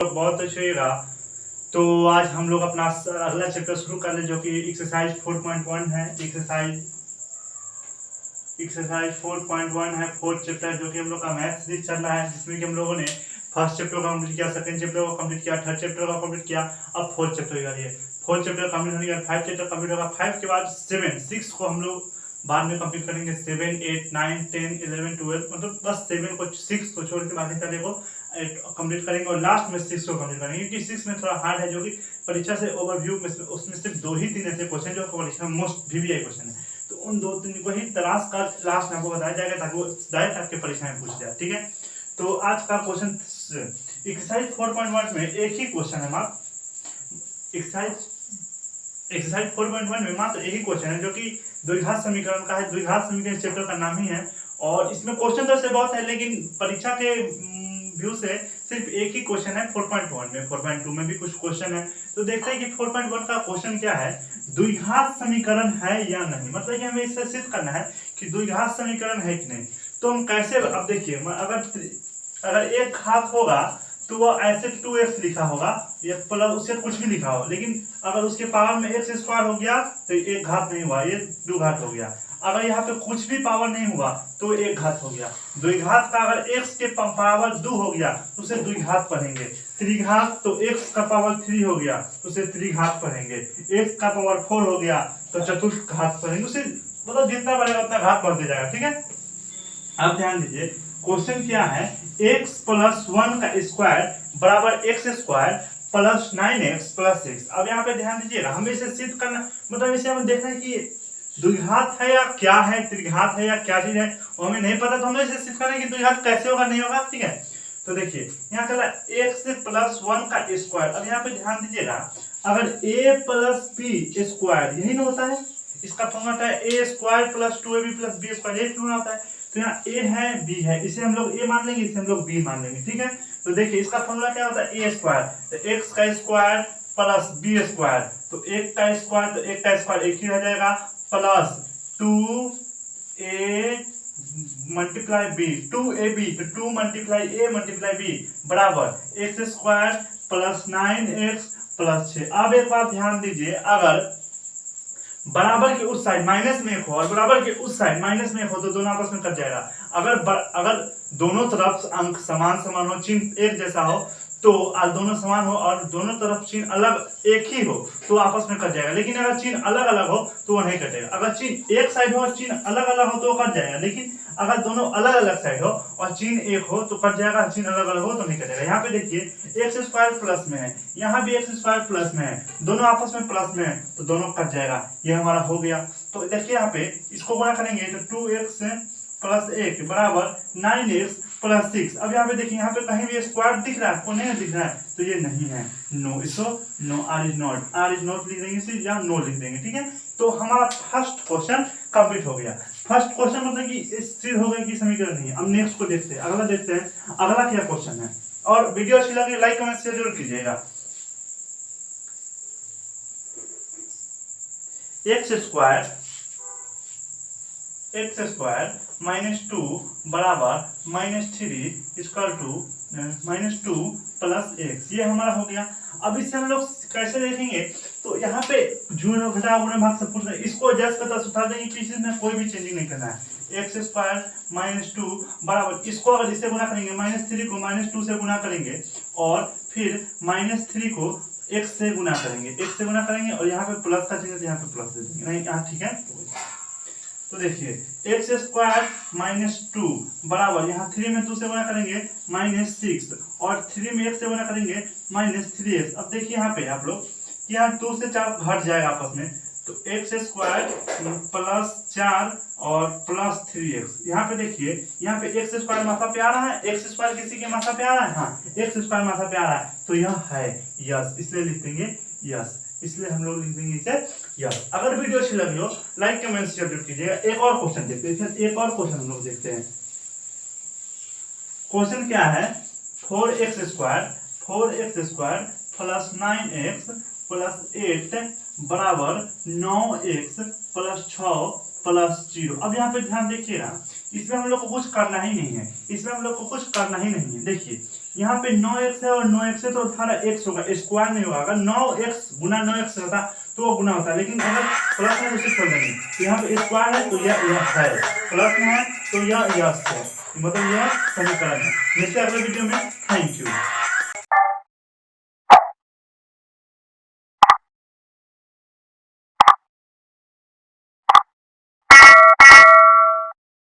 बहुत अच्छी रहेगा। तो आज हम लोग अपना अगला चैप्टर शुरू कर ले, जो कि एक्सरसाइज 4.1 है। एक्सरसाइज 4.1 है, फोर्थ चैप्टर, जो कि हम लोग का मैथ सीरीज चल रहा है, जिसमें कि हम लोगों ने फर्स्ट चैप्टर को कंप्लीट किया, सेकंड चैप्टर को कंप्लीट किया, थर्ड चैप्टर को कंप्लीट किया, अब फोर्थ चैप्टर का लिए फोर्थ चैप्टर कंप्लीट होने के बाद 5 चैप्टर कंप्लीट होगा। 5 के बाद 7 6 को हम लोग बाद में कंप्लीट करेंगे। 7 8 9 10 11 12 मतलब बस 7 को 6 को छोड़ के बाकी सारे को कंप्लीट करेंगे और लास्ट में 6 को कंप्लीट करेंगे, क्योंकि 6 में थोड़ा हार्ड है, जो कि परीक्षा से ओवरव्यू में उसमें सिर्फ 2 ही 3 ऐसे क्वेश्चन जो परीक्षा में मोस्ट वीवीआई क्वेश्चन है, तो उन 2-3 को ही तलाश कर लास्ट में आपको बताया जाएगा, ताकि वो डायरेक्ट आपके परीक्षा में पूछ जाए। ठीक है, तो आज का क्वेश्चन एक्सरसाइज 4.1 में एक ही क्वेश्चन है मात्र। एक्सरसाइज 4.1 में मात्र एक ही क्वेश्चन है, जो कि द्विघात समीकरण का है। द्विघात समीकरण चैप्टर का नाम ही है, और इसमें क्वेश्चन तो से बहुत है, लेकिन परीक्षा के व्यू से सिर्फ एक ही क्वेश्चन है 4.1 में। 4.2 में भी कुछ क्वेश्चन है, तो देखते हैं कि 4.1 का क्वेश्चन क्या है। द्विघात समीकरण है या नहीं, मतलब कि हमें इससे सिद्ध करना है कि द्विघात समीकरण है कि नहीं। तो हम कैसे, अब देखिए, अगर एक घात होगा तो वो ऐसे 2x लिखा होगा, या प्लस उससे कुछ भी लिखा हो, लेकिन अगर उसके पावर में x स्क्वायर हो गया तो एक घात नहीं हुआ, ये 2 घात हो गया। अगर यहाँ पे कुछ भी पावर नहीं हुआ तो एक घात हो गया। द्विघात का अगर x के पावर 2 हो गया तो उसे द्विघात पढ़ेंगे। त्रिघात तो x का पावर 3 हो गया तो उसे त्रिघात पढ़ेंगे। x का पावर 4 हो गया तो चतुर्थ घात पढ़ेंगे। उसे मतलब जितना बढ़ेगा उतना घात बढ़ते जाएगा। ठीक है, अब ध्यान दीजिए, क्वेश्चन क्या है। x प्लस 1 का स्क्वायर बराबर x square plus 9x plus 6। अब यहाँ पे ध्यान दीजिएगा, हमें इसे सिद्ध करना, मतलब इसे हमें देखना है कि द्विघात है या क्या है, त्रिघात है या क्या चीज है, वो हमें नहीं पता, तो हमें इसे सिद्ध करना है कि द्विघात कैसे होगा, नहीं होगा। ठीक है, तो देखिए यहाँ कह रहा है x प्लस 1 का स्क्वायर। अब यहाँ पे ध्यान दीजिएगा, अगर a प्लस b स्क्वायर यही ना होता है, इसका फॉर्मूला होता है a square plus 2ab plus b square, यही फॉर्मूला होता है। तो यहाँ a है b है, इसे हम लोग a मान लेंगे, इसे हम लोग b मान लेंगे। ठीक है, तो देखिए इसका फॉर्मूला क्या होता है, a स्क्वायर, तो x का स्क्वायर प्लस b स्क्वायर, तो एक का स्क्वायर तो एक का स्क्वायर एक ही रह जाएगा, plus 2a multiply b, 2ab, तो 2 मल्टीप्लाई a मल्टीप्लाई b बराबर x square plus 9x plus 6। अब एक बात ध्यान दीजिए, अगर बराबर के उस साइड माइनस में एक हो और बराबर के उस साइड माइनस में एक हो तो दोनों आपस में कट जाएगा। अगर दोनों तरफ अंक समान समान हो, चिन्ह एक जैसा हो, तो दोनों समान हो और दोनों तरफ चिन्ह अलग एक ही हो तो आपस में कट जाएगा। लेकिन अगर चिन्ह अलग अलग हो तो वो नहीं कटेगा। अगर चिन्ह एक साइड हो और चिन्ह अलग अलग हो तो वो कट जाएगा, लेकिन अगर दोनों अलग अलग साइड हो और चिन्ह एक हो तो कट जाएगा, चिन्ह अलग अलग हो तो नहीं कटेगा। यहाँ पे देखिए एक्स स्क्वायर प्लस में है, यहाँ भी एक्स स्क्वायर प्लस में है, दोनों आपस में प्लस में है तो दोनों कट जाएगा। ये हमारा हो गया। तो देखिए यहाँ पे इसको गुणा करेंगे तो 2x प्लस 1 बराबर 9x प्लस 6। अब यहाँ पे देखिए, यहाँ पे कहीं भी स्क्वायर दिख रहा है, नहीं दिख रहा है, तो ये नहीं है, नो, इसको नो, आर इज नॉट लिख देंगे इसे, या नो लिख देंगे। ठीक है, तो हमारा फर्स्ट क्वेश्चन कंप्लीट हो गया। फर्स्ट क्वेश्चन मतलब कि सिद्ध हो गया कि समीकरण नहीं है। अब नेक्स्ट को देखते हैं, अगला देखते हैं, अगला क्या क्वेश्चन है। और वीडियो अच्छी लगे लाइक कमेंट शेयर जरूर कीजिएगा। एक्स स्क्वायर माइनस 2 बराबर minus 3 equal to minus 2 plus x, ये हमारा हो गया। अब इससे हम लोग कैसे देखेंगे, तो यहाँ पे जुड़े घटा गुणे भाग से पूछ रहे, इसको एडजस्ट करता सुधार देंगे, किसी में कोई भी चेंजिंग नहीं करना है। एक्स स्क्वायर माइनस 2 बराबर, इसको अगर इससे गुना करेंगे, माइनस 3 को माइनस 2 से गुना करेंगे और फिर माइनस 3 को x से गुना करेंगे, x से गुना करेंगे और यहाँ पे प्लस का चिन्ह तो यहाँ पे प्लस दे देंगे, नहीं यहाँ ठीक है। तो देखिए एक्स स्क्वायर माइनस 2 बराबर, यहाँ 3 में 2 से गुना करेंगे माइनस 6 और 3 में 1 से गुना करेंगे माइनस 3x। अब देखिए यहाँ पे आप लोग, यहाँ 2 से 4 घट जाएगा आपस में, तो एक्स स्क्वायर प्लस 4 और प्लस 3x। यहाँ पे देखिए, यहाँ पे एक्स स्क्वायर माथा पे आ रहा है, एक्स स्क्वायर किसी के माथा पे आ रहा है, हाँ एक्स स्क्वायर माथा पे आ रहा है, तो यह है यस, इसलिए लिख देंगे यस, इसलिए हम लोग लिख देंगे इसे यस। अगर वीडियो अच्छी लगी हो लाइक कमेंट शेयर जरूर कीजिएगा। एक और क्वेश्चन देखते हैं, एक और क्वेश्चन हम लोग देखते हैं। क्वेश्चन क्या है, 4x square plus 9x plus 8 बराबर 9x प्लस 6 प्लस 0। अब यहाँ पे ध्यान देखिएगा, इसमें हम लोग को कुछ करना ही नहीं है, इसमें हम लोग को कुछ करना ही नहीं है। देखिए यहाँ पे 9x है और 9x है तो हमारा x होगा, स्क्वायर नहीं होगा। अगर 9x गुना 9x होता तो वो गुना होता, लेकिन अगर प्लस है तो उसे छोड़ देंगे। तो यहाँ पे स्क्वायर है तो यह है, प्लस में है तो यह यस है, मतलब यह समीकरण है। मिलते हैं अगले वीडियो में। Thank you.